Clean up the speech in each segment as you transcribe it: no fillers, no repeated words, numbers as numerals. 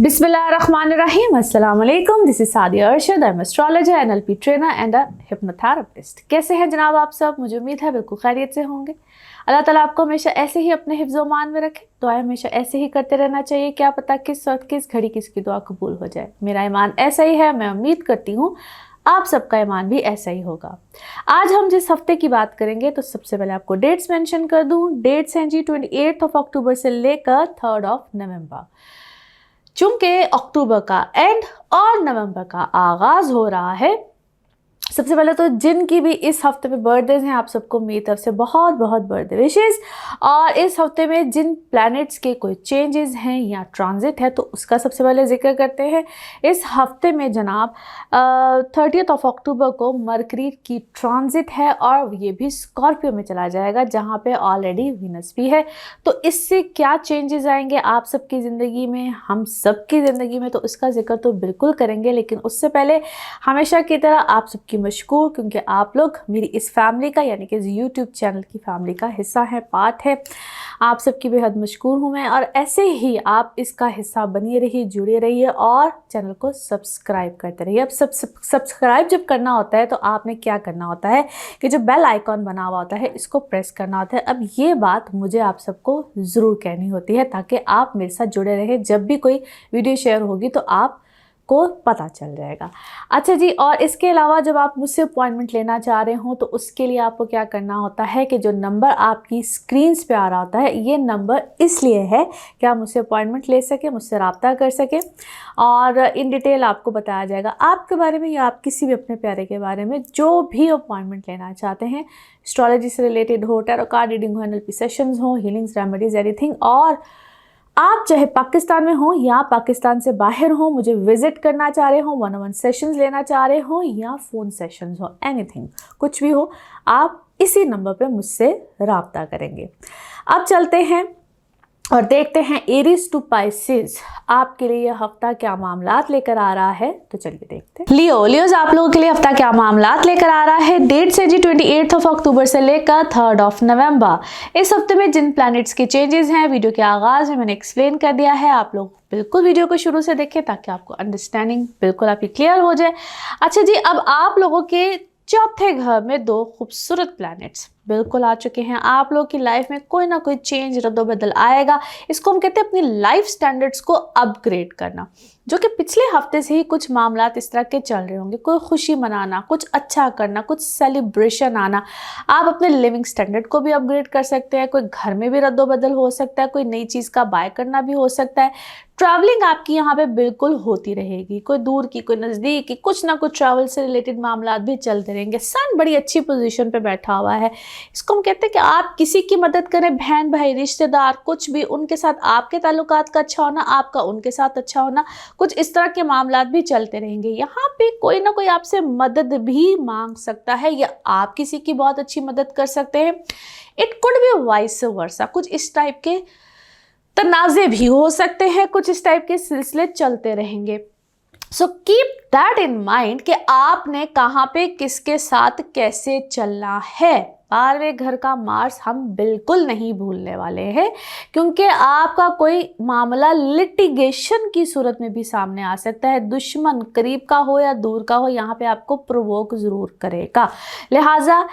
बिस्मिल्लाहिर्रहमानिर्रहीम, अस्सलाम वालेकुम। This is Sadia Arshad, I am astrologer, NLP trainer and a hypnotherapist. कैसे हैं जनाब आप सब? मुझे उम्मीद है बिल्कुल खैरियत से होंगे। अल्लाह ताला आपको हमेशा ऐसे ही अपने हिफ्ज़-ओ-मान में रखे। दुआएं हमेशा ऐसे ही करते रहना चाहिए, क्या पता किस वक्त किस घड़ी किसकी दुआ कबूल हो जाए। मेरा ईमान ऐसा ही है, मैं उम्मीद करती हूँ आप सबका ईमान भी ऐसा ही होगा। आज हम जिस हफ्ते की बात करेंगे तो सबसे पहले आपको डेट्स मेंशन कर दूं। डेट्स हैं जी 28 अक्टूबर से लेकर 3 नवंबर। चूंकि अक्टूबर का एंड और नवंबर का आगाज हो रहा है, सबसे पहले तो जिनकी भी इस हफ्ते में बर्थडेज हैं आप सबको मेरी तरफ से बहुत बहुत बर्थडे विशेस। और इस हफ्ते में जिन प्लैनेट्स के कोई चेंजेस हैं या ट्रांजिट है तो उसका सबसे पहले जिक्र करते हैं। इस हफ्ते में जनाब 30 अक्टूबर को मरकरी की ट्रांजिट है और ये भी स्कॉर्पियो में चला जाएगा जहाँ पे ऑलरेडी वीनस भी है। तो इससे क्या चेंजेस आएंगे आप सबकी ज़िंदगी में, हम सबकी ज़िंदगी में, तो इसका जिक्र तो बिल्कुल करेंगे। लेकिन उससे पहले हमेशा की तरह आप सबकी मशकूर, क्योंकि आप लोग मेरी इस फैमिली का यानी कि यूट्यूब चैनल की फैमिली का हिस्सा है, पार्ट है। आप सबकी बेहद मशकूर हूँ मैं। और ऐसे ही आप इसका हिस्सा बनिए रहिए, जुड़े रहिए और चैनल को सब्सक्राइब करते रहिए। अब सब्सक्राइब जब करना होता है तो आपने क्या करना होता है कि जो बेल आइकॉन बना हुआ होता है इसको प्रेस करना होता है। अब ये बात मुझे आप सबको ज़रूर कहनी होती है ताकि आप मेरे साथ जुड़े रहें। जब भी कोई वीडियो शेयर होगी तो आप को पता चल जाएगा। अच्छा जी, और इसके अलावा जब आप मुझसे अपॉइंटमेंट लेना चाह रहे हो तो उसके लिए आपको क्या करना होता है कि जो नंबर आपकी स्क्रीन्स पे आ रहा होता है, ये नंबर इसलिए है कि आप मुझसे अपॉइंटमेंट ले सकें, मुझसे रब्ता कर सकें और इन डिटेल आपको बताया जाएगा आपके बारे में या आप किसी भी अपने प्यारे के बारे में जो भी अपॉइंटमेंट लेना चाहते हैं। एस्ट्रोलॉजी से रिलेटेड हो, टैरो कार्ड रीडिंग हो, एनएलपी सेशंस हो, हीलिंग्स, रेमेडीज, एनीथिंग। और आप चाहे पाकिस्तान में हो या पाकिस्तान से बाहर हो, मुझे विजिट करना चाह रहे हो, 1-on-1 सेशंस लेना चाह रहे हो या फ़ोन सेशंस हो, एनीथिंग, कुछ भी हो, आप इसी नंबर पे मुझसे रब्ता करेंगे। अब चलते हैं और देखते हैं एरीज टू पाइसेस आपके लिए यह हफ्ता क्या मामलात लेकर आ रहा है। तो चलिए देखते हैं। लियोज आप लोगों के लिए हफ्ता क्या मामलात लेकर आ रहा है। डेट से जी 28 अक्टूबर से लेकर 3 नवंबर। इस हफ्ते में जिन प्लैनेट्स के चेंजेस हैं वीडियो के आगाज में मैंने एक्सप्लेन कर दिया है। आप लोग बिल्कुल वीडियो को शुरू से देखें ताकि आपको अंडरस्टैंडिंग बिल्कुल आपकी क्लियर हो जाए। अच्छा जी, अब आप लोगों के चौथे घर में 2 खूबसूरत प्लैनेट्स बिल्कुल आ चुके हैं। आप लोग की लाइफ में कोई ना कोई चेंज, रद्दोबदल आएगा। इसको हम कहते हैं अपनी लाइफ स्टैंडर्ड्स को अपग्रेड करना, जो कि पिछले हफ्ते से ही कुछ मामलात इस तरह के चल रहे होंगे। कोई खुशी मनाना, कुछ अच्छा करना, कुछ सेलिब्रेशन आना। आप अपने लिविंग स्टैंडर्ड को भी अपग्रेड कर सकते हैं। कोई घर में भी रद्दोबदल हो सकता है, कोई नई चीज़ का बाय करना भी हो सकता है। ट्रैवलिंग आपकी यहाँ पे बिल्कुल होती रहेगी, कोई दूर की, कोई नज़दीक की, कुछ ना कुछ ट्रैवल से रिलेटेड मामलात भी चलते रहेंगे। सन बड़ी अच्छी पोजीशन पे बैठा हुआ है। इसको हम कहते हैं कि आप किसी की मदद करें, बहन भाई, रिश्तेदार, कुछ भी, उनके साथ आपके ताल्लुकात का अच्छा होना, आपका उनके साथ अच्छा होना, कुछ इस तरह के मामलात भी चलते रहेंगे। यहाँ पे कोई ना कोई आपसे मदद भी मांग सकता है या आप किसी की बहुत अच्छी मदद कर सकते हैं। It could be vice versa, कुछ इस टाइप के तनाज़े भी हो सकते हैं, कुछ इस टाइप के सिलसिले चलते रहेंगे। So keep that in mind कि आपने कहाँ पे किसके साथ कैसे चलना है। 12वें घर का मार्स हम बिल्कुल नहीं भूलने वाले हैं, क्योंकि आपका कोई मामला लिटिगेशन की सूरत में भी सामने आ सकता है। दुश्मन करीब का हो या दूर का हो, यहाँ पे आपको प्रोवोक ज़रूर करेगा। लिहाजा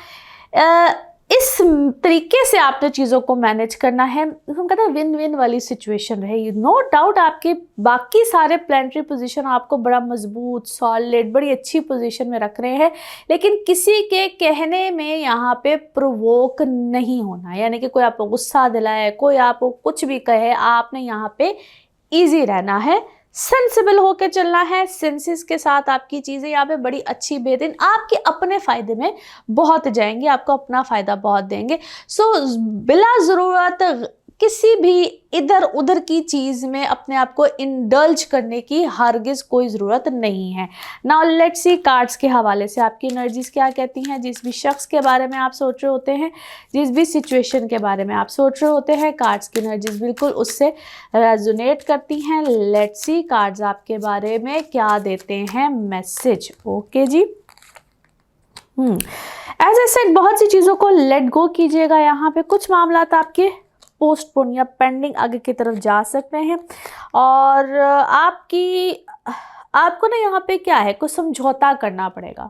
इस तरीके से आपने चीज़ों को मैनेज करना है। हम कहते हैं विन विन वाली सिचुएशन रहेगी। नो डाउट आपके बाकी सारे प्लैनेटरी पोजीशन आपको बड़ा मजबूत, सॉलिड, बड़ी अच्छी पोजीशन में रख रहे हैं, लेकिन किसी के कहने में यहाँ पे प्रोवोक नहीं होना। यानी कि कोई आपको गुस्सा दिलाए, कोई आपको कुछ भी कहे, आपने यहाँ पे ईजी रहना है, सेंसिबल होके चलना है। सेंसेस के साथ आपकी चीज़ें यहाँ पे बड़ी अच्छी बेहतरीन आपके अपने फ़ायदे में बहुत जाएंगी, आपको अपना फ़ायदा बहुत देंगे। सो बिला ज़रूरत किसी भी इधर उधर की चीज़ में अपने आप को इंडल्ज करने की हरगिज़ कोई ज़रूरत नहीं है। नाउ लेट्स सी कार्ड्स के हवाले से आपकी एनर्जीज़ क्या कहती हैं। जिस भी शख्स के बारे में आप सोच रहे होते हैं, जिस भी सिचुएशन के बारे में आप सोच रहे होते हैं, कार्ड्स की एनर्जीज़ बिल्कुल उससे रेजोनेट करती हैं। लेट्स सी कार्ड्स आपके बारे में क्या देते हैं मैसेज। ओके जी, एज ए सेड, बहुत सी चीज़ों को लेट गो कीजिएगा। यहाँ पे कुछ मामला आपके पोस्टपोन या पेंडिंग आगे की तरफ जा सकते हैं। और आपको ना यहाँ पे क्या है, कुछ समझौता करना पड़ेगा।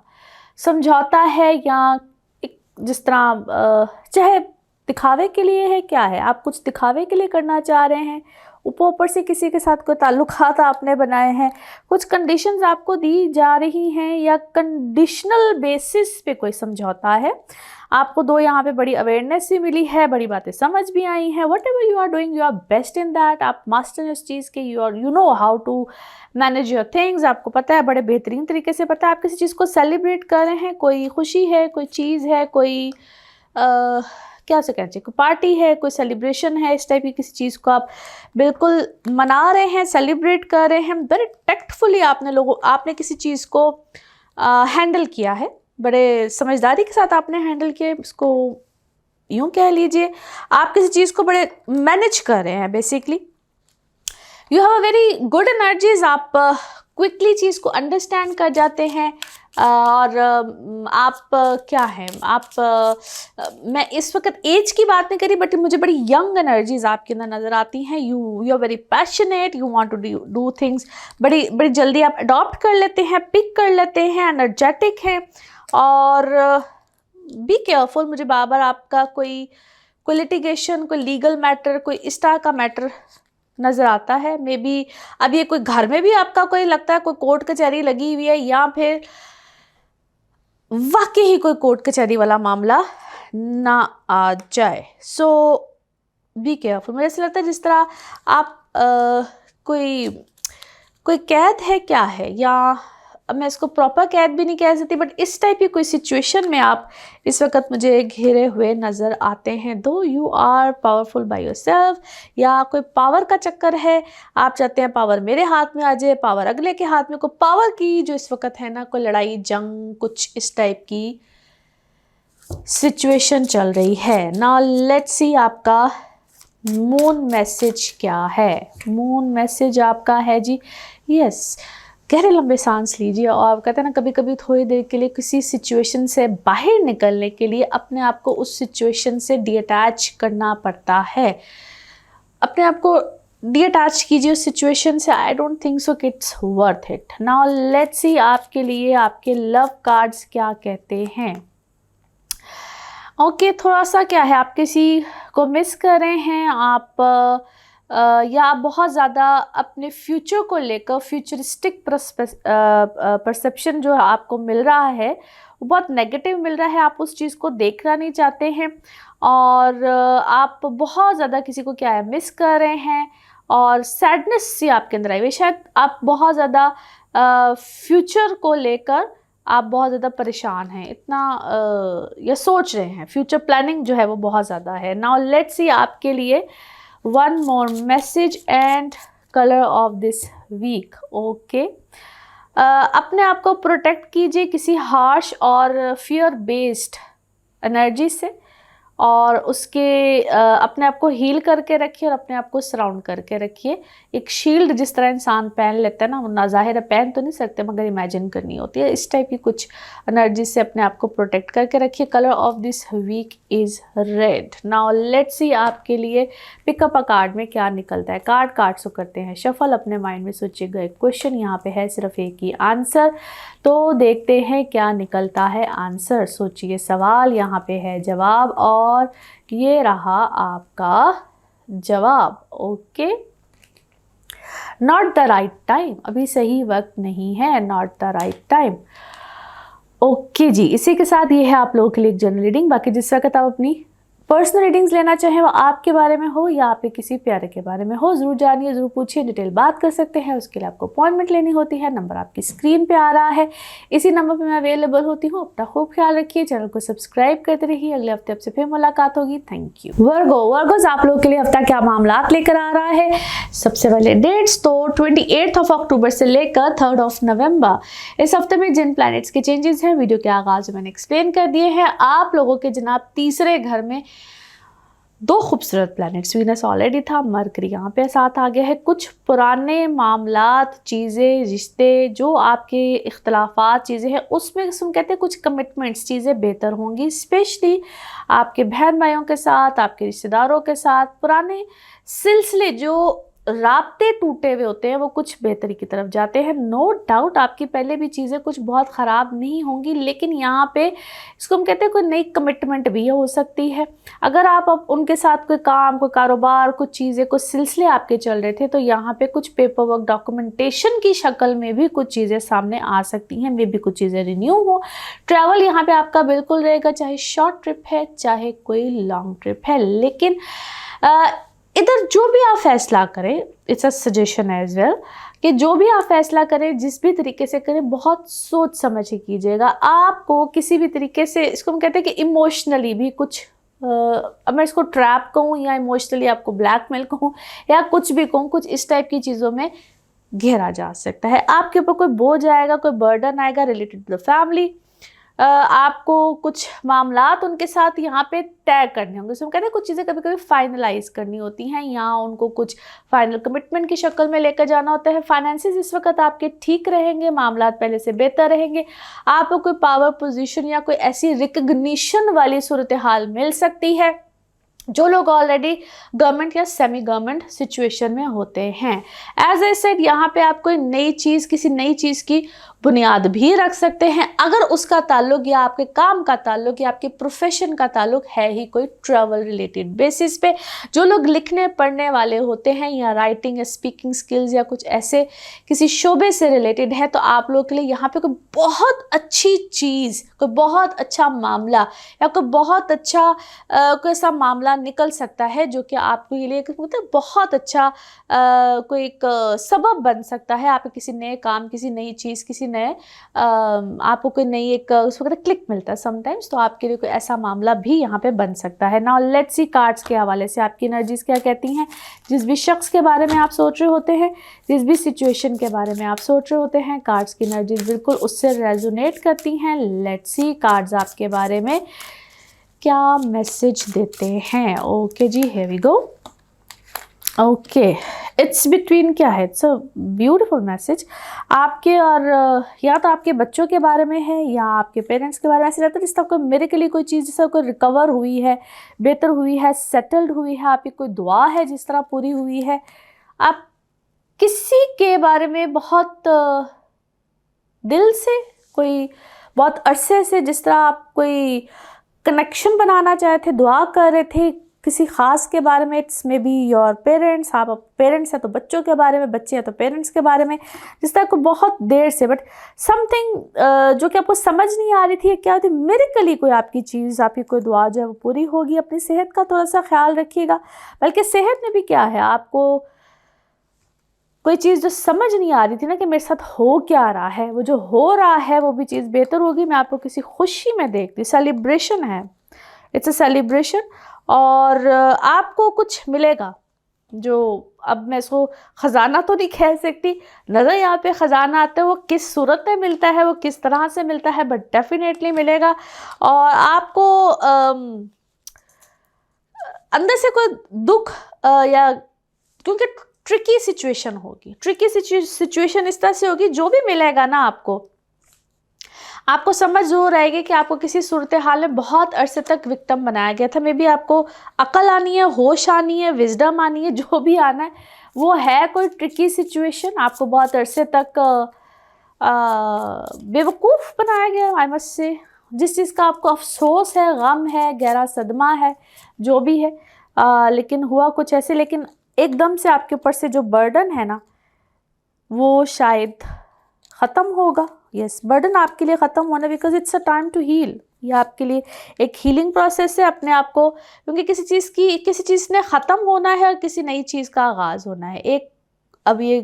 समझौता है या एक जिस तरह चाहे दिखावे के लिए है, क्या है, आप कुछ दिखावे के लिए करना चाह रहे हैं, ऊपर से किसी के साथ कोई ताल्लुकात आपने बनाए हैं, कुछ कंडीशंस आपको दी जा रही हैं या कंडीशनल बेसिस पे कोई समझौता है। आपको दो यहाँ पे बड़ी अवेयरनेस भी मिली है, बड़ी बातें समझ भी आई हैं। Whatever you are doing you are best in that, आप मास्टर इस चीज़ के, you know how to manage your things, आपको पता है, बड़े बेहतरीन तरीके से पता है। आप किसी चीज़ को सेलिब्रेट कर रहे हैं, कोई खुशी है, कोई चीज़ है, कोई क्या से कहना चाहिए, कोई पार्टी है, कोई सेलिब्रेशन है, इस टाइप की किसी चीज़ को आप बिल्कुल मना रहे हैं, सेलिब्रेट कर रहे हैं। वेरी टैक्टफुली आपने किसी चीज़ को हैंडल किया है, बड़े समझदारी के साथ आपने हैंडल किया, इसको यूँ कह लीजिए। आप किसी चीज़ को बड़े मैनेज कर रहे हैं basically. You have a very good energies, आप क्विकली चीज़ को अंडरस्टैंड कर जाते हैं। और आप क्या हैं, मैं इस वक्त एज की बात नहीं करी, बट मुझे बड़ी यंग एनर्जीज आपके अंदर नज़र आती हैं। You are very passionate, you want to do things, बड़ी जल्दी आप अडॉप्ट कर लेते हैं, पिक कर लेते हैं, एनर्जेटिक हैं। और बी केयरफुल, मुझे बार बार आपका कोई लिटिगेशन, कोई लीगल मैटर, कोई इस तरह का मैटर नज़र आता है। मे बी अब ये कोई घर में भी आपका कोई लगता है कोई कोर्ट कचहरी लगी हुई है, या फिर वाकई ही कोई कोर्ट कचहरी वाला मामला ना आ जाए। सो बी केयरफुल। मुझे ऐसा लगता है जिस तरह आप कोई कैद है, क्या है, या अब मैं इसको प्रॉपर कैद भी नहीं कह सकती, बट इस टाइप की कोई सिचुएशन में आप इस वक्त मुझे घिरे हुए नज़र आते हैं। Though you are powerful by yourself, या कोई पावर का चक्कर है, आप चाहते हैं पावर मेरे हाथ में आ जाए, पावर अगले के हाथ में, कोई पावर की जो इस वक्त है ना, कोई लड़ाई जंग, कुछ इस टाइप की सिचुएशन चल रही है। नाउ लेट्स सी आपका मून मैसेज क्या है। मून मैसेज आपका है जी, यस, गहरे लंबे सांस लीजिए। और कहते हैं ना, कभी कभी थोड़ी देर के लिए किसी सिचुएशन से बाहर निकलने के लिए अपने आप को उस सिचुएशन से डिअटैच करना पड़ता है। अपने आप को डिअटैच कीजिए उस सिचुएशन से। I don't think so it's worth it. Now let's see आपके लिए आपके लव कार्ड्स क्या कहते हैं। ओके, थोड़ा सा क्या है, आप किसी को मिस कर रहे हैं, आप या आप बहुत ज़्यादा अपने फ्यूचर को लेकर फ्यूचरिस्टिक परसेप्शन जो आपको मिल रहा है वो बहुत नेगेटिव मिल रहा है। आप उस चीज़ को देखना नहीं चाहते हैं, और आप बहुत ज़्यादा किसी को क्या है मिस कर रहे हैं, और सैडनेस सी आपके अंदर आई हुई। शायद आप बहुत ज़्यादा फ्यूचर को लेकर आप बहुत ज़्यादा परेशान हैं, इतना या सोच रहे हैं, फ्यूचर प्लानिंग जो है वो बहुत ज़्यादा है। नाउ लेट्स सी आपके लिए one more message and colour of this week. Okay, अपने आप को प्रोटेक्ट कीजिए किसी हार्श और फियर बेस्ड एनर्जी से, और उसके अपने आप को हील करके रखिए और अपने आप को सराउंड करके रखिए। एक शील्ड जिस तरह इंसान पहन लेता है ना, वो नाज़ाहिर है, पहन तो नहीं सकते मगर इमेजिन करनी होती है, इस टाइप की कुछ एनर्जी से अपने आप को प्रोटेक्ट करके रखिए। Colour of this week is red. Now let's see आपके लिए पिकअप अ कार्ड में क्या निकलता है। कार्ड सो करते हैं शफल, अपने माइंड में सोचिएगा। एक क्वेश्चन यहाँ पे है, सिर्फ एक ही आंसर, तो देखते हैं क्या निकलता है आंसर। सोचिए सवाल, यहाँ पे है जवाब, और ये रहा आपका जवाब। Okay, not the right time, अभी सही वक्त नहीं है, not the right time. Okay ji, इसी के साथ ये है आप लोगों के लिए एक जनरल रीडिंग। बाकी जिस वक्त आप अपनी पर्सनल रीडिंग्स लेना चाहें, वो आपके बारे में हो या आपके किसी प्यारे के बारे में हो, ज़रूर जानिए, ज़रूर पूछिए, डिटेल बात कर सकते हैं। उसके लिए आपको अपॉइंटमेंट लेनी होती है। नंबर आपकी स्क्रीन पे आ रहा है, इसी नंबर पे मैं अवेलेबल होती हूँ। अपना खूब ख्याल रखिए, चैनल को सब्सक्राइब करते रहिए। अगले हफ्ते आपसे फिर मुलाकात होगी। Thank you. वर्गोज आप लोगों के लिए हफ्ता क्या मामला लेकर आ रहा है। सबसे पहले डेट्स तो 28 अक्टूबर से लेकर 3 नवंबर, इस हफ्ते में जिन प्लैनेट्स के चेंजेस हैं वीडियो के आगाज में मैंने एक्सप्लेन कर दिए हैं। आप लोगों के जनाब तीसरे घर में 2 खूबसूरत प्लैनेट्स, वीनस ऑलरेडी था, मरकरी यहाँ पे साथ आ गया है। कुछ पुराने मामलात, चीज़ें, रिश्ते, जो आपके इख्तलाफात चीज़ें हैं, उसमें हम कहते हैं कुछ कमिटमेंट्स, चीज़ें बेहतर होंगी, स्पेशली आपके बहन भाइयों के साथ, आपके रिश्तेदारों के साथ। पुराने सिलसिले जो राब्ते टूटे हुए होते हैं वो कुछ बेहतरी की तरफ जाते हैं। नो डाउट आपकी पहले भी चीज़ें कुछ बहुत ख़राब नहीं होंगी, लेकिन यहाँ पे इसको हम कहते हैं कोई नई कमिटमेंट भी हो सकती है। अगर आप अब उनके साथ कोई काम, कोई कारोबार, कुछ चीज़ें, कुछ सिलसिले आपके चल रहे थे, तो यहाँ पे कुछ पेपर वर्क, डॉक्यूमेंटेशन की शक्ल में भी कुछ चीज़ें सामने आ सकती हैं, मे भी कुछ चीज़ें रिन्यू हो। ट्रैवल यहाँ पे आपका बिल्कुल रहेगा, चाहे शॉर्ट ट्रिप है चाहे कोई लॉन्ग ट्रिप है। लेकिन इधर जो भी आप फैसला करें, it's a suggestion as well, कि जो भी आप फैसला करें, जिस भी तरीके से करें, बहुत सोच समझ के कीजिएगा। आपको किसी भी तरीके से, इसको हम कहते हैं कि इमोशनली भी कुछ, अब मैं इसको ट्रैप कहूँ या इमोशनली आपको ब्लैकमेल कहूँ या कुछ भी कहूँ, कुछ इस टाइप की चीज़ों में घेरा जा सकता है। आपके ऊपर कोई बोझ आएगा, कोई बर्डन आएगा रिलेटेड टू द फैमिली। आपको कुछ मामलात उनके साथ यहाँ पे तय करने होंगे। सो हम कहते हैं कुछ चीज़ें कभी कभी फाइनलाइज करनी होती हैं, यहाँ उनको कुछ फाइनल कमिटमेंट की शक्ल में लेकर जाना होता है। फाइनेंसेस इस वक्त आपके ठीक रहेंगे, मामलात पहले से बेहतर रहेंगे। आपको कोई पावर पोजीशन या कोई ऐसी रिकग्निशन वाली सूरत हाल मिल सकती है। जो लोग ऑलरेडी गवर्नमेंट या सेमी गवर्नमेंट सिचुएशन में होते हैं, एज ए सेड, यहाँ पे आप कोई नई चीज़, किसी नई चीज़ की बुनियाद भी रख सकते हैं, अगर उसका ताल्लुक या आपके काम का ताल्लुक या आपके प्रोफेशन का ताल्लुक है ही कोई ट्रैवल रिलेटेड बेसिस पे। जो लोग लिखने पढ़ने वाले होते हैं या राइटिंग या स्पीकिंग स्किल्स या कुछ ऐसे किसी शोबे से रिलेटेड है, तो आप लोगों के लिए यहाँ पे कोई बहुत अच्छी चीज़, कोई बहुत अच्छा मामला या कोई बहुत अच्छा कोई ऐसा मामला निकल सकता है जो कि आपके लिए मतलब बहुत अच्छा कोई एक सबब बन सकता है। आपके किसी नए काम, किसी नई चीज़, किसी नए आपको कोई नई एक उसको कहते हैं क्लिक मिलता है समटाइम्स, तो आपके लिए कोई ऐसा मामला भी यहाँ पे बन सकता है। नाउ लेट्स सी कार्ड्स के हवाले से आपकी एनर्जीज क्या कहती हैं। जिस भी शख्स के बारे में आप सोच रहे होते हैं, जिस भी सिचुएशन के बारे में आप सोच रहे होते हैं, कार्ड्स की एनर्जीज बिल्कुल उससे रेजोनेट करती हैं। लेट्स सी कार्ड्स आपके बारे में क्या मैसेज देते हैं। ओके जी, here we go. Okay, it's between क्या है, इट्स अ ब्यूटीफुल मैसेज आपके और या तो आपके बच्चों के बारे में है या आपके पेरेंट्स के बारे में। ऐसे रहता है जिस तरह कोई मेरे के लिए कोई चीज़ जैसा कोई रिकवर हुई है, बेहतर हुई है, सेटल्ड हुई है, आपकी कोई दुआ है जिस तरह पूरी हुई है। आप किसी के बारे में बहुत दिल से, कोई बहुत अरसे से, जिस तरह आप कोई कनेक्शन बनाना चाहे थे, दुआ कर रहे थे किसी ख़ास के बारे में। It's may be your parents, आप पेरेंट्स हैं तो बच्चों के बारे में, बच्चे हैं तो पेरेंट्स के बारे में, जिस तरह को बहुत देर से, बट समथिंग जो कि आपको समझ नहीं आ रही थी क्या होती, मिरेकली कोई आपकी चीज़, आपकी कोई दुआ जो है वो पूरी होगी। अपनी सेहत का थोड़ा सा ख्याल रखिएगा, बल्कि सेहत में भी क्या है, आपको कोई चीज़ जो समझ नहीं आ रही थी ना कि मेरे साथ हो क्या रहा है, वो जो हो रहा है वो भी चीज़ बेहतर होगी। मैं आपको किसी खुशी में देखती, सेलिब्रेशन है, इट्स अ सेलिब्रेशन, और आपको कुछ मिलेगा जो, अब मैं इसको ख़जाना तो नहीं कह सकती, नज़र यहाँ पे ख़जाना आता है, वो किस सूरत में मिलता है, वो किस तरह से मिलता है, बट डेफिनेटली मिलेगा। और आपको अंदर से कोई दुख या, क्योंकि ट्रिकी सिचुएशन होगी, ट्रिकी सिचुएशन इस तरह से होगी, जो भी मिलेगा ना आपको समझ ज़रूर आएगी कि आपको किसी सूरत हाल में बहुत अरसे तक विक्टिम बनाया गया था। मे बी आपको अकल आनी है, होश आनी है, विजडम आनी है, जो भी आना है वो है कोई ट्रिकी सिचुएशन। आपको बहुत अरसे तक बेवकूफ़ बनाया गया, आई मस्ट से, जिस चीज़ का आपको अफसोस है, गम है, गहरा सदमा है, जो भी है, लेकिन हुआ कुछ ऐसे, लेकिन एकदम से आपके ऊपर से जो बर्डन है ना वो शायद ख़त्म होगा। यस, बर्डन आपके लिए ख़त्म होना, because it's a time to heal. ये आपके लिए एक हीलिंग प्रोसेस है अपने आप को, क्योंकि किसी चीज़ ने ख़त्म होना है और किसी नई चीज़ का आगाज़ होना है। एक अब ये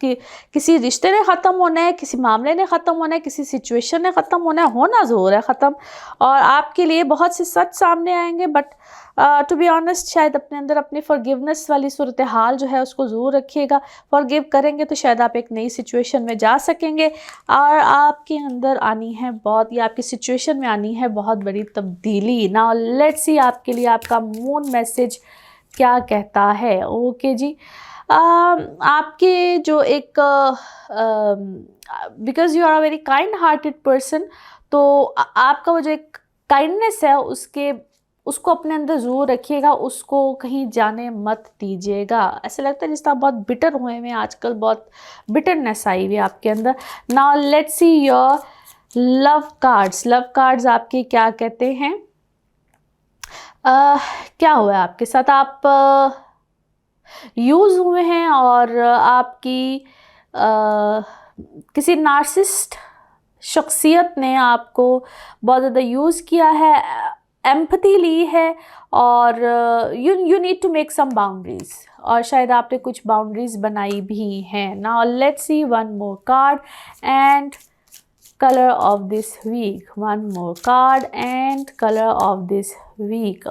कि किसी रिश्ते ने ख़त्म होना है, किसी मामले ने ख़त्म होना है, किसी सिचुएशन ने ख़त्म होना है, होना ज़रूर है ख़त्म, और आपके लिए बहुत से सच सामने आएंगे। बट टू बी ऑनेस्ट, शायद अपने अंदर अपनी फॉरगिवनेस वाली सूरत हाल जो है उसको ज़रूर रखिएगा। फॉरगिव करेंगे तो शायद आप एक नई सिचुएशन में जा सकेंगे, और आपके अंदर आनी है बहुत, या आपकी सिचुएशन में आनी है बहुत बड़ी तब्दीली। नाउ लेट्स सी आपके लिए आपका मून मैसेज क्या कहता है। ओके जी, आपके जो एक, because you are a very kind hearted person, तो आपका वो जो एक काइंडनेस है उसको अपने अंदर ज़रूर रखिएगा, उसको कहीं जाने मत दीजिएगा। ऐसा लगता है जैसे आप बहुत बिटर हुए हैं आजकल, बहुत बिटरनेस आई हुई है आपके अंदर। Now let's see your love cards. Love cards आपके क्या कहते हैं? क्या हुआ है आपके साथ? आप यूज़ हुए हैं और आपकी किसी नार्सिसिस्ट शख्सियत ने आपको बहुत ज़्यादा यूज़ किया है, एम्पैथी ली है, और you need to make some boundaries, और शायद आपने कुछ बाउंड्रीज बनाई भी हैं। Now let's see one more card and color of this week. One more card and color of this week.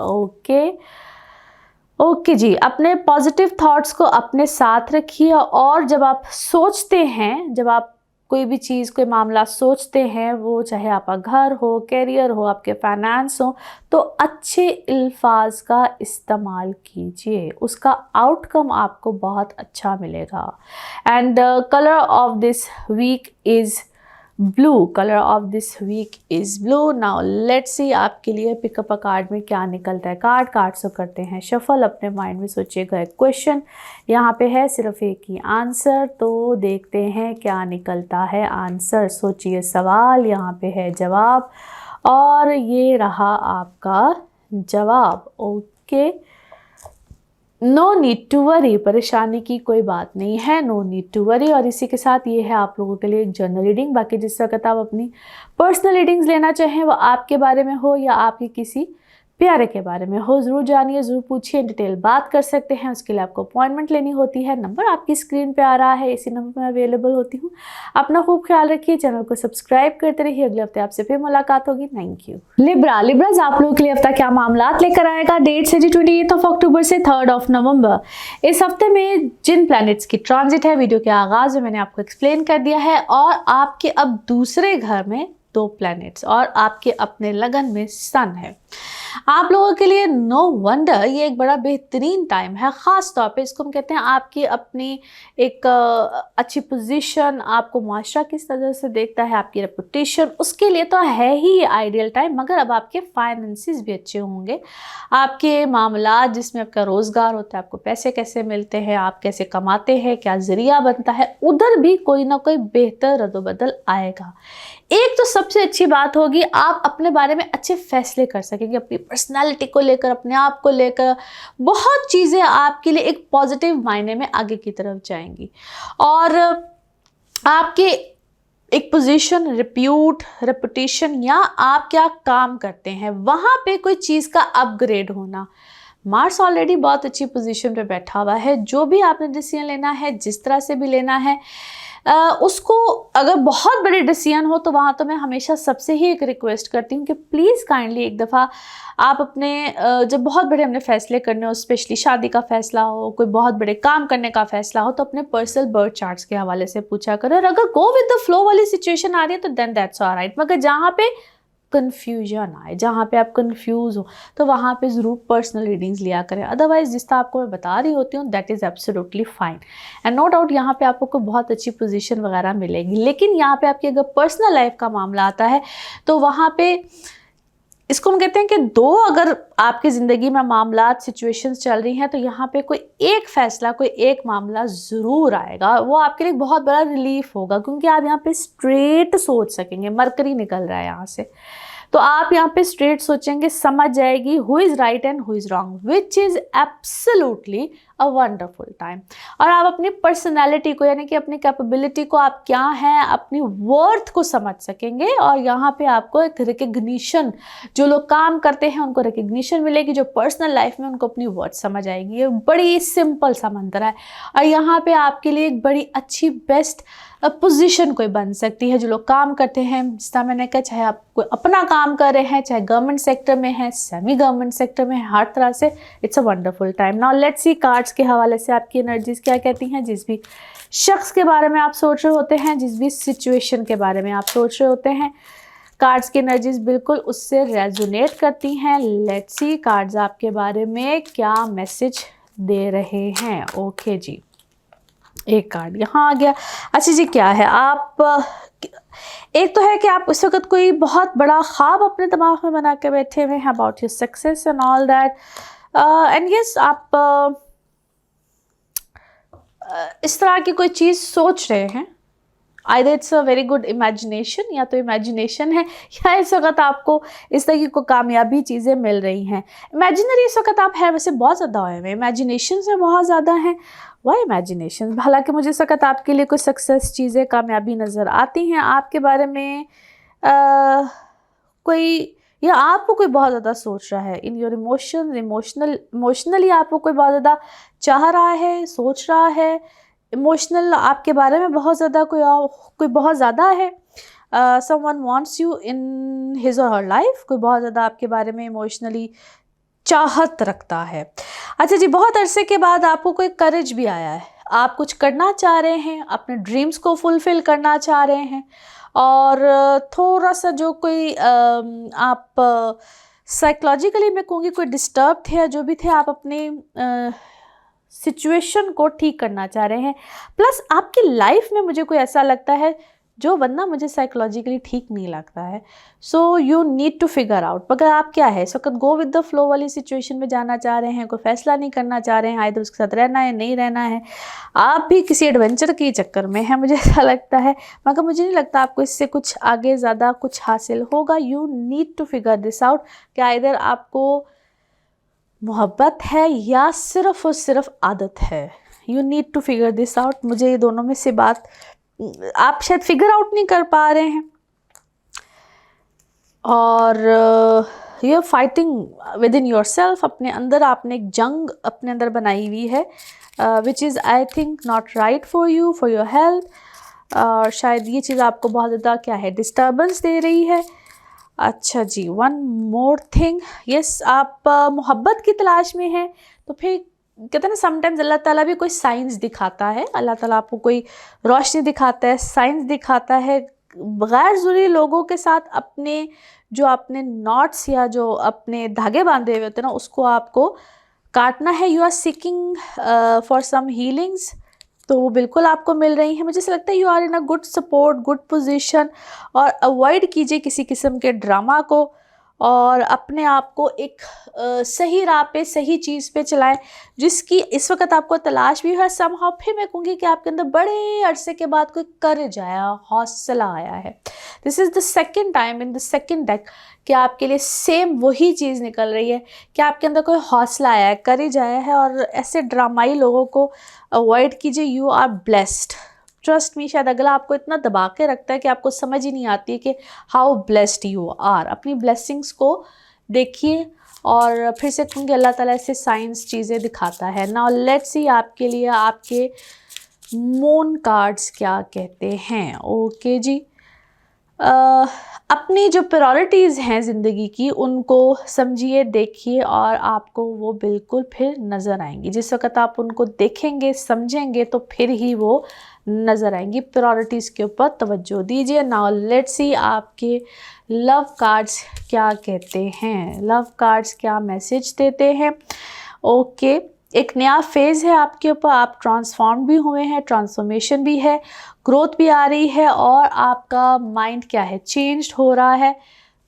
Okay ji, अपने पॉजिटिव थॉट्स को अपने साथ रखिए, और जब आप सोचते हैं, जब आप कोई भी चीज़, कोई मामला सोचते हैं, वो चाहे आपका घर हो, कैरियर हो, आपके फाइनेंस हो, तो अच्छे अल्फाज का इस्तेमाल कीजिए, उसका आउटकम आपको बहुत अच्छा मिलेगा। And colour of this week is blue. Colour of this week is blue. Now let's see आपके लिए पिकअप अ कार्ड में क्या निकलता है। कार्ड से करते हैं शफल। अपने माइंड में सोचिएगा एक क्वेश्चन, यहाँ पे है सिर्फ एक ही आंसर, तो देखते हैं क्या निकलता है आंसर। सोचिए सवाल, यहाँ पे है जवाब, और ये रहा आपका जवाब। Okay, no need to worry, परेशानी की कोई बात नहीं है, नो नीड टू वरी। और इसी के साथ ये है आप लोगों के लिए एक जनरल रीडिंग। बाकी जिस वक्त आप अपनी पर्सनल रीडिंग्स लेना चाहें, वो आपके बारे में हो या आपके किसी प्यारे के बारे में हो, ज़रूर जानिए, ज़रूर पूछिए, डिटेल बात कर सकते हैं। उसके लिए आपको अपॉइंटमेंट लेनी होती है। नंबर आपकी स्क्रीन पे आ रहा है, इसी नंबर पर मैं अवेलेबल होती हूँ। अपना खूब ख्याल रखिए, चैनल को सब्सक्राइब करते रहिए। अगले हफ्ते आपसे फिर मुलाकात होगी। Thank you. लिब्राज आप लोगों के लिए हफ्ता क्या मामला लेकर आएगा। डेट से 28 अक्टूबर से 3 नवंबर। इस हफ्ते में जिन प्लैनेट्स की ट्रांजिट है, वीडियो के आगाज़ में मैंने आपको एक्सप्लेन कर दिया है, और आपके अब दूसरे घर में 2 प्लैनेट्स, और आपके अपने लगन में सन है। आप लोगों के लिए नो वंडर ये एक बड़ा बेहतरीन टाइम है। ख़ास तौर पे इसको हम कहते हैं आपकी अपनी एक अच्छी पोजीशन, आपको माशरा किस तरह से देखता है, आपकी रेपुटेशन, उसके लिए तो है ही आइडियल टाइम। मगर अब आपके फाइनेंसिस भी अच्छे होंगे, आपके मामला जिसमें आपका रोज़गार होता है, आपको पैसे कैसे मिलते हैं, आप कैसे कमाते हैं, क्या ज़रिया बनता है, उधर भी कोई ना कोई बेहतर रद्दोबदल आएगा। एक तो सबसे अच्छी बात होगी, आप अपने बारे में अच्छे फैसले कर सकेंगे, अपनी पर्सनालिटी को लेकर, अपने आप को लेकर। बहुत चीज़ें आपके लिए एक पॉजिटिव मायने में आगे की तरफ जाएंगी, और आपके एक पोजीशन, रिप्यूट, रेपुटेशन, या आप क्या काम करते हैं, वहाँ पे कोई चीज़ का अपग्रेड होना। मार्स ऑलरेडी बहुत अच्छी पोजीशन पे बैठा हुआ है। जो भी आपने डिसीजन लेना है, जिस तरह से भी लेना है, उसको अगर बहुत बड़े डिसीजन हो तो वहाँ तो मैं हमेशा सबसे ही एक रिक्वेस्ट करती हूँ कि प्लीज़ काइंडली एक दफ़ा आप अपने जब बहुत बड़े हमने फ़ैसले करने हो, स्पेशली शादी का फ़ैसला हो, कोई बहुत बड़े काम करने का फ़ैसला हो, तो अपने पर्सनल बर्थ चार्ट्स के हवाले से पूछा करें। और अगर गो विद द फ्लो वाली सिचुएशन आ रही है तो देन दैट्स ऑलराइट। मगर जहाँ पे कन्फ्यूजन आए, जहाँ पे आप कंफ्यूज हो, तो वहाँ पे ज़रूर पर्सनल रीडिंग्स लिया करें। अदरवाइज जिस तरह आपको मैं बता रही होती हूँ that is absolutely fine, and no doubt यहाँ पे आपको कोई बहुत अच्छी पोजीशन वगैरह मिलेगी। लेकिन यहाँ पे आपकी अगर पर्सनल लाइफ का मामला आता है तो वहाँ पे इसको हम कहते हैं कि 2 अगर आपकी ज़िंदगी में मामलात, सिचुएशंस चल रही हैं, तो यहाँ पे कोई एक फ़ैसला, कोई एक मामला ज़रूर आएगा। वो आपके लिए बहुत बड़ा रिलीफ होगा, क्योंकि आप यहाँ पे स्ट्रेट सोच सकेंगे। मरकरी निकल रहा है यहाँ से, तो आप यहाँ पे स्ट्रेट सोचेंगे, समझ जाएगी who is right and who is wrong, which is absolutely a wonderful time. और आप अपनी पर्सनैलिटी को, यानी कि अपनी कैपेबिलिटी को, आप क्या हैं, अपनी वर्थ को समझ सकेंगे। और यहाँ पे आपको एक रिकग्निशन, जो लोग काम करते हैं उनको रिकग्निशन मिलेगी, जो पर्सनल लाइफ में उनको अपनी वर्थ समझ आएगी। ये बड़ी सिंपल सा मंत्र है, और यहाँ पे आपके लिए एक बड़ी अच्छी बेस्ट पोजीशन कोई बन सकती है। जो लोग काम करते हैं, जिस तरह मैंने कहा, चाहे आप कोई अपना काम कर रहे हैं, चाहे गवर्नमेंट सेक्टर में है, सेमी गवर्नमेंट सेक्टर में है, हर तरह से it's a wonderful time. Now let's C cards के हवाले से आपकी एनर्जीज क्या कहती हैं। जिस भी शख्स के बारे में आप सोच रहे होते हैं, जिस भी सिचुएशन के बारे में आप सोच रहे होते हैं, कार्ड्स की एनर्जीज बिल्कुल उससे रेजोनेट करती हैं। लेट्स सी कार्ड्स आपके बारे में क्या मैसेज दे रहे हैं। ओके जी, एक कार्ड यहाँ आ गया। अच्छा जी, क्या है, आप एक तो है कि आप उस वक्त कोई बहुत बड़ा ख्वाब अपने दिमाग में बना के बैठे हुए हैं about your success and all that, and yes आप इस तरह की कोई चीज़ सोच रहे हैं। Either it's a very good imagination, या तो इमेजिनेशन है, या इस वक्त आपको इस तरह की कोई कामयाबी चीज़ें मिल रही हैं। इमेजिनरी इस वक्त आप है वैसे बहुत ज़्यादा हुए हैं, इमेजिनेशन से बहुत ज़्यादा हैं। Why imagination? हालांकि मुझे इस वक्त आपके लिए कोई सक्सेस चीज़ें कामयाबी नज़र आती हैं आपके बारे में, कोई, या आपको कोई बहुत ज़्यादा सोच रहा है। इन योर इमोशनली आपको कोई बहुत ज़्यादा चाह रहा है, सोच रहा है, इमोशनल आपके बारे में बहुत ज़्यादा कोई बहुत ज़्यादा है। Someone wants you in his और हर लाइफ, कोई बहुत ज़्यादा आपके बारे में इमोशनली चाहत रखता है। अच्छा जी, बहुत अरसे के बाद आपको कोई करेज भी आया है, आप कुछ करना चाह रहे हैं, अपने ड्रीम्स को फुलफ़िल करना चाह रहे हैं, और थोड़ा सा जो कोई आप साइकोलॉजिकली मैं कहूँगी कोई डिस्टर्ब थे, या जो भी थे, आप अपने सिचुएशन को ठीक करना चाह रहे हैं। प्लस आपकी लाइफ में मुझे कोई ऐसा लगता है जो बंदा मुझे साइकोलॉजिकली ठीक नहीं लगता है। So you need to figure out, मगर आप क्या है इस वक्त गो विद द फ्लो वाली सिचुएशन में जाना चाह रहे हैं, कोई फैसला नहीं करना चाह रहे हैं, आइदर उसके साथ रहना है नहीं रहना है, आप भी किसी एडवेंचर के चक्कर में हैं, मुझे ऐसा लगता है। मगर मुझे नहीं लगता आपको इससे कुछ आगे ज़्यादा कुछ हासिल होगा। You need to figure this out कि आइदर आपको मोहब्बत है या सिर्फ और सिर्फ आदत है। You need to figure this out. मुझे ये दोनों में से बात आप शायद फिगर आउट नहीं कर पा रहे हैं, और you are fighting within yourself. अपने अंदर आपने एक जंग अपने अंदर बनाई हुई है, which is I think not right for you, for your health. और शायद ये चीज़ आपको बहुत ज़्यादा क्या है डिस्टर्बेंस दे रही है। अच्छा जी, वन मोर थिंग, यस, आप मोहब्बत की तलाश में हैं, तो फिर कहते हैं ना समटाइम्स अल्लाह ताला भी कोई साइंस दिखाता है, अल्लाह ताला आपको कोई रोशनी दिखाता है, साइंस दिखाता है। गैर ज़रूरी लोगों के साथ अपने जो आपने नॉट्स या जो अपने धागे बांधे हुए होते हैं ना, उसको आपको काटना है। You are seeking for some healings, तो वो बिल्कुल आपको मिल रही है। मुझे ऐसा लगता है you are in a good support, good position, और अवॉइड कीजिए किसी किस्म के ड्रामा को, और अपने आप को एक सही राह पे, सही चीज़ पे चलाएं जिसकी इस वक्त आपको तलाश भी है। समहाउ फिर मैं कहूँगी कि आपके अंदर बड़े अरसे के बाद कोई करेज आया, हौसला आया है। This is the second time in the second deck कि आपके लिए सेम वही चीज़ निकल रही है कि आपके अंदर कोई हौसला आया है, करेज आया है, और ऐसे ड्रामाई लोगों को अवॉइड कीजिए। You are blessed, trust me. शायद अगला आपको इतना दबा के रखता है कि आपको समझ ही नहीं आती है कि हाउ ब्लेस्ड यू आर। अपनी ब्लेसिंग्स को देखिए, और फिर से कहूँगी अल्लाह ताला ऐसे साइंस चीज़ें दिखाता है। नाउ लेट्स सी आपके लिए आपके मून कार्ड्स क्या कहते हैं। ओके जी, अपनी जो प्रायोरिटीज़ हैं ज़िंदगी की उनको समझिए, देखिए, और आपको वो बिल्कुल फिर नज़र आएंगी। जिस वक्त आप उनको देखेंगे, समझेंगे, तो फिर ही वो नज़र आएंगी। प्रायोरिटीज़ के ऊपर तवज्जो दीजिए। नाउ लेट्स सी आपके लव कार्ड्स क्या कहते हैं, लव कार्ड्स क्या मैसेज देते हैं। ओके, एक नया फेज़ है आपके ऊपर, आप ट्रांसफॉर्म भी हुए हैं, ट्रांसफॉर्मेशन भी है, ग्रोथ भी आ रही है, और आपका माइंड क्या है चेंज्ड हो रहा है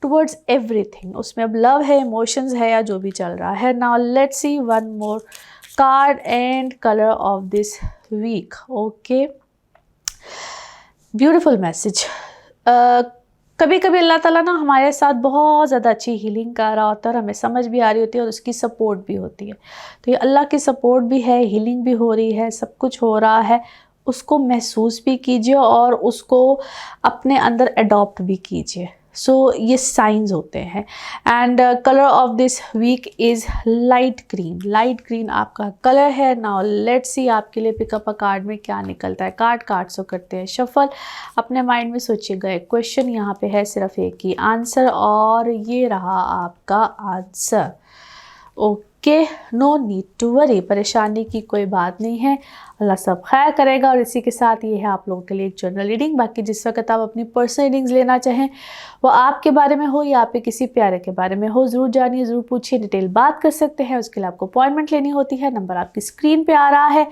टुवर्ड्स एवरीथिंग। उसमें अब लव है, इमोशंस है, या जो भी चल रहा है। Now let's see one more card and colour of this week. Okay, beautiful message. कभी कभी अल्लाह ताला ना हमारे साथ बहुत ज़्यादा अच्छी हीलिंग कर रहा होता है, और हमें समझ भी आ रही होती है, और उसकी सपोर्ट भी होती है। तो ये अल्लाह की सपोर्ट भी है, हीलिंग भी हो रही है, सब कुछ हो रहा है, उसको महसूस भी कीजिए और उसको अपने अंदर अडॉप्ट भी कीजिए। सो ये साइंस होते हैं। And colour of this week is light green. Light green आपका कलर है। नाउ लेट्स सी आपके लिए पिकअप अ कार्ड में क्या निकलता है। कार्ड सो करते हैं शफल। अपने माइंड में सोचिएगा एक क्वेश्चन, यहाँ पे है सिर्फ एक ही आंसर, और ये रहा आपका answer. Okay, no need to worry, परेशानी की कोई बात नहीं है, अल्लाह सब खैर करेगा। और इसी के साथ ये है आप लोगों के लिए एक जनरल रीडिंग। बाकी जिस वक्त आप अपनी पर्सनल रीडिंग्स लेना चाहें, वो आपके बारे में हो या आपके किसी प्यारे के बारे में हो, ज़रूर जानिए, ज़रूर पूछिए, डिटेल बात कर सकते हैं। उसके लिए आपको अपॉइंटमेंट लेनी होती है। नंबर आपकी स्क्रीन पे आ रहा है,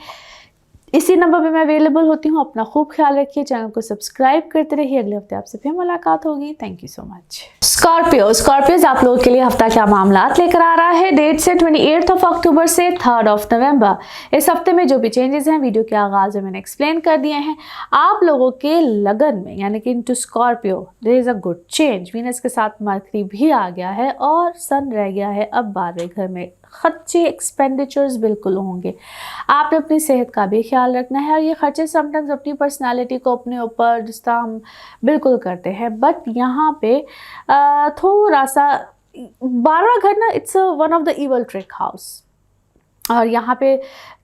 इसी नंबर पे मैं अवेलेबल होती हूँ। अपना खूब ख्याल रखिए, चैनल को सब्सक्राइब करते रहिए। अगले हफ्ते आपसे फिर मुलाकात होगी। Thank you so much. Scorpios आप लोगों के लिए हफ्ता क्या मामलात लेकर आ रहा है। डेट से 28 अक्टूबर से 3 नवंबर। इस हफ्ते में जो भी चेंजेस हैं वीडियो के आगाज में मैंने एक्सप्लेन कर दिए हैं। आप लोगों के लगन में यानी कि into Scorpio there is a good change. Venus के साथ मरकरी भी आ गया है और सन रह गया है अब 12वें घर में। खर्चे एक्सपेंडिचर्स बिल्कुल होंगे। आपने अपनी सेहत का भी ख्याल रखना है और ये खर्चे समटाइम्स अपनी पर्सनालिटी को अपने ऊपर जिस तरह हम बिल्कुल करते हैं, बट यहाँ पे थोड़ा सा 12वां घर ना it's one of the evil trick house. और यहाँ पे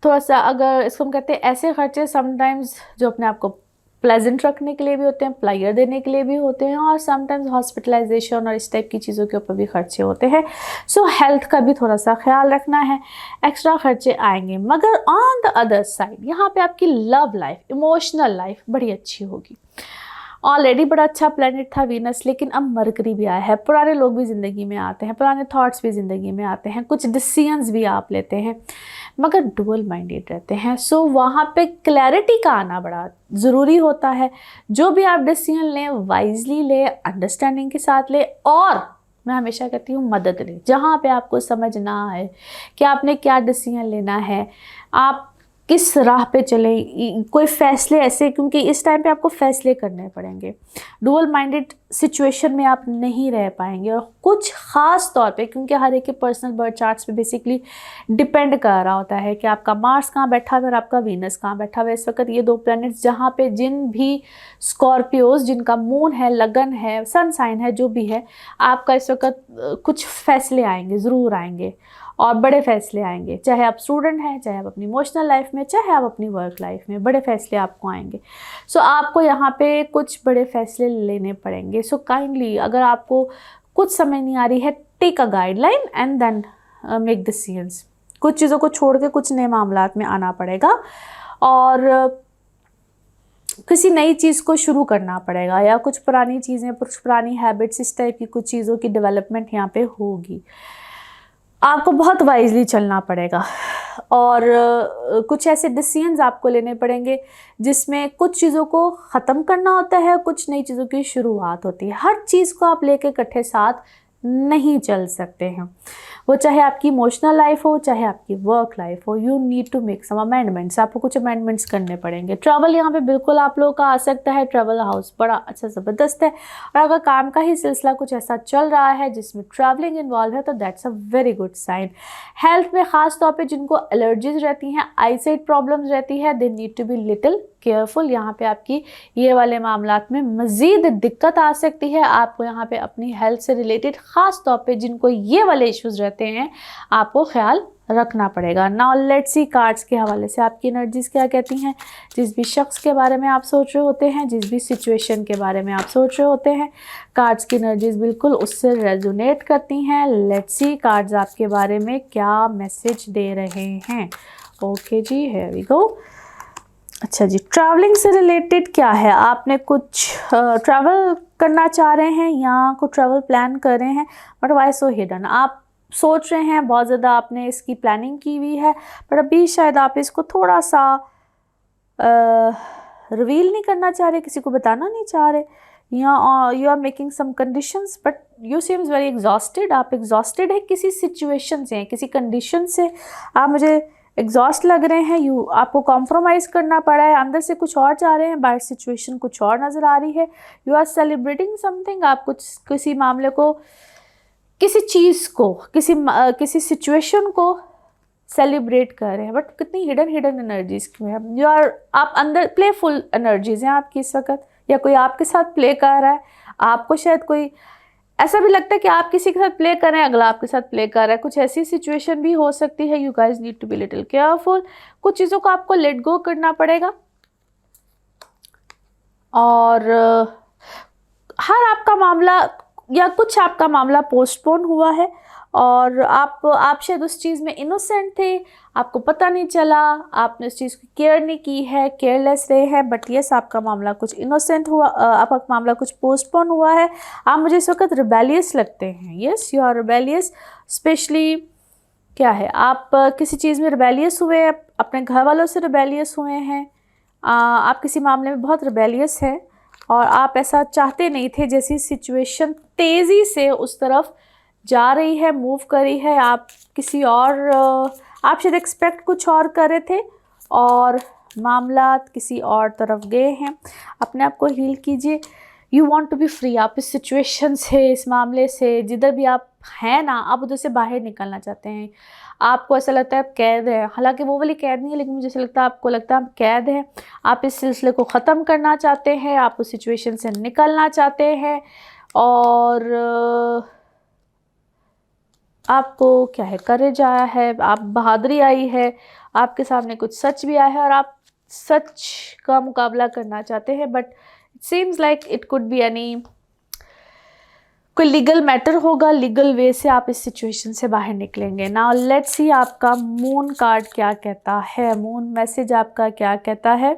थोड़ा सा अगर इसको हम कहते हैं ऐसे खर्चे समटाइम्स जो अपने आप को प्लेजेंट रखने के लिए भी होते हैं, प्लेजर देने के लिए भी होते हैं, और समटाइम्स हॉस्पिटलाइजेशन और इस टाइप की चीज़ों के ऊपर भी खर्चे होते हैं। सो हेल्थ का भी थोड़ा सा ख्याल रखना है। एक्स्ट्रा खर्चे आएंगे, मगर ऑन द अदर साइड यहाँ पे आपकी लव लाइफ, इमोशनल लाइफ बड़ी अच्छी होगी। ऑलरेडी बड़ा अच्छा प्लैनेट था वीनस, लेकिन अब मरकरी भी आया है। पुराने लोग भी ज़िंदगी में आते हैं, पुराने थॉट्स भी ज़िंदगी में आते हैं, कुछ डिसीजंस भी आप लेते हैं, मगर डुअल माइंडेड रहते हैं। सो वहाँ पे क्लैरिटी का आना बड़ा ज़रूरी होता है। जो भी आप डिसीजन लें वाइजली लें, अंडरस्टैंडिंग के साथ लें, और मैं हमेशा कहती हूँ मदद लें। जहाँ पे आपको समझ ना आए कि आपने क्या डिसीजन लेना है, आप किस राह पे चले, कोई फैसले ऐसे, क्योंकि इस टाइम पे आपको फैसले करने पड़ेंगे। डुअल माइंडेड सिचुएशन में आप नहीं रह पाएंगे, और कुछ ख़ास तौर पे क्योंकि हर एक के पर्सनल बर्थ चार्ट्स पे बेसिकली डिपेंड कर रहा होता है कि आपका मार्स कहाँ बैठा हुआ है और आपका वीनस कहाँ बैठा हुआ है। इस वक्त ये दो प्लैनेट्स जहाँ पे जिन भी स्कॉर्पियोज जिनका मून है, लगन है, सन साइन है, जो भी है, आपका इस वक्त कुछ फैसले आएंगे, ज़रूर आएंगे, और बड़े फैसले आएंगे। चाहे आप स्टूडेंट हैं, चाहे आप अपनी इमोशनल लाइफ में, चाहे आप अपनी वर्क लाइफ में, बड़े फैसले आपको आएंगे। सो आपको यहाँ पे कुछ बड़े फैसले लेने पड़ेंगे। सो काइंडली अगर आपको कुछ समझ नहीं आ रही है, take a guideline and then make decisions. कुछ चीज़ों को छोड़ के कुछ नए मामलात में आना पड़ेगा, और किसी नई चीज़ को शुरू करना पड़ेगा, या कुछ पुरानी चीज़ें, कुछ पुरानी हैबिट्स, इस टाइप की कुछ चीज़ों की डेवलपमेंट यहाँ पे होगी। आपको बहुत वाइजली चलना पड़ेगा, और कुछ ऐसे डिसीजंस आपको लेने पड़ेंगे जिसमें कुछ चीज़ों को ख़त्म करना होता है, कुछ नई चीज़ों की शुरुआत होती है। हर चीज़ को आप लेके इकट्ठे साथ नहीं चल सकते हैं। वो चाहे आपकी इमोशनल लाइफ हो, चाहे आपकी वर्क लाइफ हो, you need to make some amendments. आपको कुछ अमेंडमेंट्स करने पड़ेंगे। ट्रैवल यहाँ पे बिल्कुल आप लोगों का आ सकता है। ट्रैवल हाउस बड़ा अच्छा ज़बरदस्त है, और अगर काम का ही सिलसिला कुछ ऐसा चल रहा है जिसमें ट्रैवलिंग इन्वॉल्व है तो that's a very good sign. Health में ख़ास तौर पर जिनको एलर्जीज रहती हैं, आईसाइट प्रॉब्लम्स रहती है, they need to be little careful. यहाँ पे आपकी ये वाले मामलात में मज़ीद दिक्कत आ सकती है। आपको यहाँ पे अपनी हेल्थ से रिलेटेड ख़ास तौर पे जिनको ये वाले इश्यूज़ रहते हैं, आपको ख्याल रखना पड़ेगा। नाउ लेट्स सी कार्ड्स के हवाले से आपकी एनर्जीज़ क्या कहती हैं। जिस भी शख्स के बारे में आप सोच रहे होते हैं, जिस भी सिचुएशन के बारे में आप सोच रहे होते हैं, कार्ड्स की एनर्जीज़ बिल्कुल उससे रेजोनेट करती हैं। लेट्स सी कार्ड्स आपके बारे में क्या मैसेज दे रहे हैं। ओके जी, हियर वी गो। अच्छा जी, ट्रैवलिंग से रिलेटेड क्या है? आपने कुछ ट्रैवल करना चाह रहे हैं या कुछ ट्रैवल प्लान कर रहे हैं, बट वाई सो हिडन? आप सोच रहे हैं, बहुत ज़्यादा आपने इसकी प्लानिंग की हुई है, पर अभी शायद आप इसको थोड़ा सा रिवील नहीं करना चाह रहे, किसी को बताना नहीं चाह रहे, या you are making some conditions, but you seems very exhausted. आप एग्जॉस्टेड है किसी सिचुएशन से, किसी कंडीशन से आप मुझे एग्जॉस्ट लग रहे हैं। आपको कॉम्प्रोमाइज़ करना पड़ा है, अंदर से कुछ और चाह रहे हैं, बाहर सिचुएशन कुछ और नज़र आ रही है। You are celebrating something. आप कुछ किसी मामले को, किसी चीज़ को, किसी सिचुएशन को सेलिब्रेट कर रहे हैं, बट कितनी हिडन एनर्जीज क्यों है। आप अंदर प्लेफुल एनर्जीज हैं आपकी इस वक्त, या कोई आपके साथ प्ले कर रहा है। आपको शायद कोई ऐसा भी लगता है कि आप किसी के साथ प्ले कर रहे हैं, अगला आपके साथ प्ले कर रहा है। कुछ ऐसी सिचुएशन भी हो सकती है। You guys need to be little careful. कुछ चीज़ों को आपको लेट गो करना पड़ेगा, और हर आपका मामला या कुछ आपका मामला पोस्टपोन हुआ है, और आप शायद उस चीज़ में इनोसेंट थे, आपको पता नहीं चला, आपने उस चीज़ की केयर नहीं की है, केयरलेस रहे हैं। बट यस, आपका मामला कुछ इनोसेंट हुआ, आपका मामला कुछ पोस्टपोन हुआ है। आप मुझे इस वक्त रिबेलियस लगते हैं। Yes, you are rebellious. Especially क्या है, आप किसी चीज़ में रिबेलियस हुए, अपने घर वालों से रिबेलियस हुए हैं, आप किसी मामले में बहुत रिबेलियस हैं और आप ऐसा चाहते नहीं थे। जैसी सिचुएशन तेज़ी से उस तरफ जा रही है, मूव कर रही है, आप किसी और आप शायद एक्सपेक्ट कुछ और कर रहे थे और मामला किसी और तरफ गए हैं। अपने आप को हील कीजिए। You want to be free. आप इस सिचुएशन से, इस मामले से, जिधर भी आप हैं ना, आप उधर से बाहर निकलना चाहते हैं। आपको ऐसा लगता है आप कैद हैं, हालांकि वो वाली कैद नहीं है, लेकिन मुझे ऐसा लगता है आपको लगता है आप कैद हैं। आप इस सिलसिले को ख़त्म करना चाहते हैं, आप उस सिचुएशन से निकलना चाहते हैं और आपको क्या है, करेज आया है, आप बहादुरी आई है, आपके सामने कुछ सच भी आया है और आप सच का मुकाबला करना चाहते हैं। But it seems like it could be any कोई लीगल मैटर होगा, लीगल वे से आप इस सिचुएशन से बाहर निकलेंगे। नाउ लेट्स सी आपका मून कार्ड क्या कहता है। मून मैसेज आपका क्या कहता है।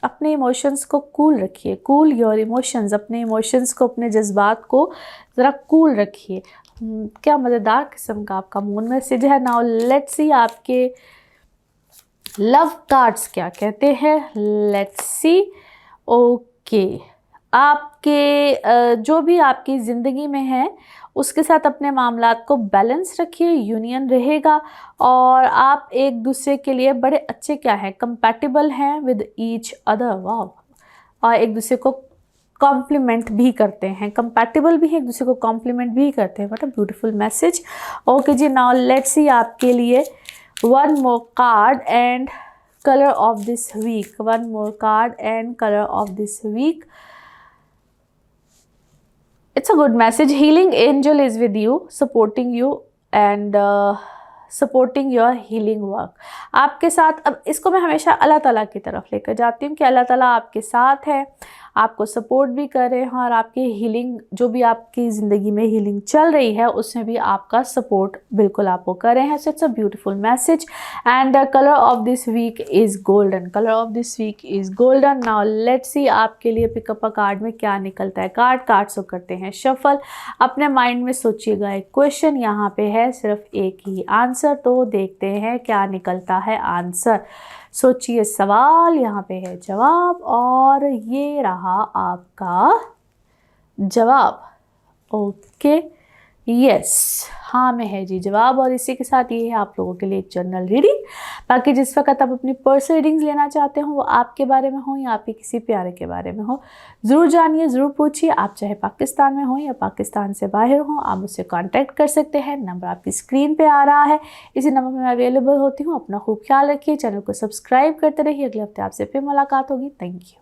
अपने इमोशंस को कूल रखिए, कूल योर इमोशंस। अपने इमोशंस को, अपने जज्बात को ज़रा कूल रखिए। क्या मज़ेदार किस्म का आपका मून मैसेज है। नाउ लेट्स सी आपके लव कार्ड्स क्या कहते हैं। Let's see. ओके, आपके जो भी आपकी ज़िंदगी में है उसके साथ अपने मामलात को बैलेंस रखिए, यूनियन रहेगा और आप एक दूसरे के लिए बड़े अच्छे क्या हैं, कंपैटिबल हैं विद ईच अदर। वाह। और एक दूसरे को कॉम्प्लीमेंट भी करते हैं, कंपैटिबल भी हैं, एक दूसरे को कॉम्प्लीमेंट भी करते हैं। What a beautiful message. Okay जी, नाउ लेट्स सी आपके लिए one more card and colour of this week. One more card and colour of this week. It's a good message. Healing angel is with you, supporting you and supporting your healing work. आपके साथ। अब इसको मैं हमेशा अल्लाह ताला की तरफ लेकर जाती हूँ कि अल्लाह ताला आपके साथ है, आपको सपोर्ट भी कर रहे हैं और आपकी हीलिंग, जो भी आपकी ज़िंदगी में हीलिंग चल रही है उसमें भी आपका सपोर्ट बिल्कुल आपको कर रहे हैं। So it's a beautiful message and colour of this week is golden. Colour of this week is golden. Now let's see आपके लिए पिकअप अ कार्ड में क्या निकलता है। कार्ड्स को करते हैं शफल। अपने माइंड में सोचिएगा एक क्वेश्चन, यहाँ पे है सिर्फ एक ही आंसर, तो देखते हैं क्या निकलता है आंसर। सोचिए सवाल, यहाँ पे है जवाब और ये रहा आपका जवाब। ओके, यस, हाँ में है जी जवाब। और इसी के साथ ये है आप लोगों के लिए एक जनरल रीडिंग। बाकी जिस वक्त आप अपनी पर्सनल रीडिंग्स लेना चाहते हो, वो आपके बारे में हो या आपके किसी प्यारे के बारे में हो, ज़रूर जानिए, ज़रूर पूछिए। आप चाहे पाकिस्तान में हो या पाकिस्तान से बाहर हो, आप मुझसे कांटेक्ट कर सकते हैं। नंबर आपकी स्क्रीन पे आ रहा है, इसी नंबर पर मैं अवेलेबल होती हूँ। अपना खूब ख्याल रखिए, चैनल को सब्सक्राइब करते रहिए। अगले हफ्ते आपसे फिर मुलाकात होगी। Thank you.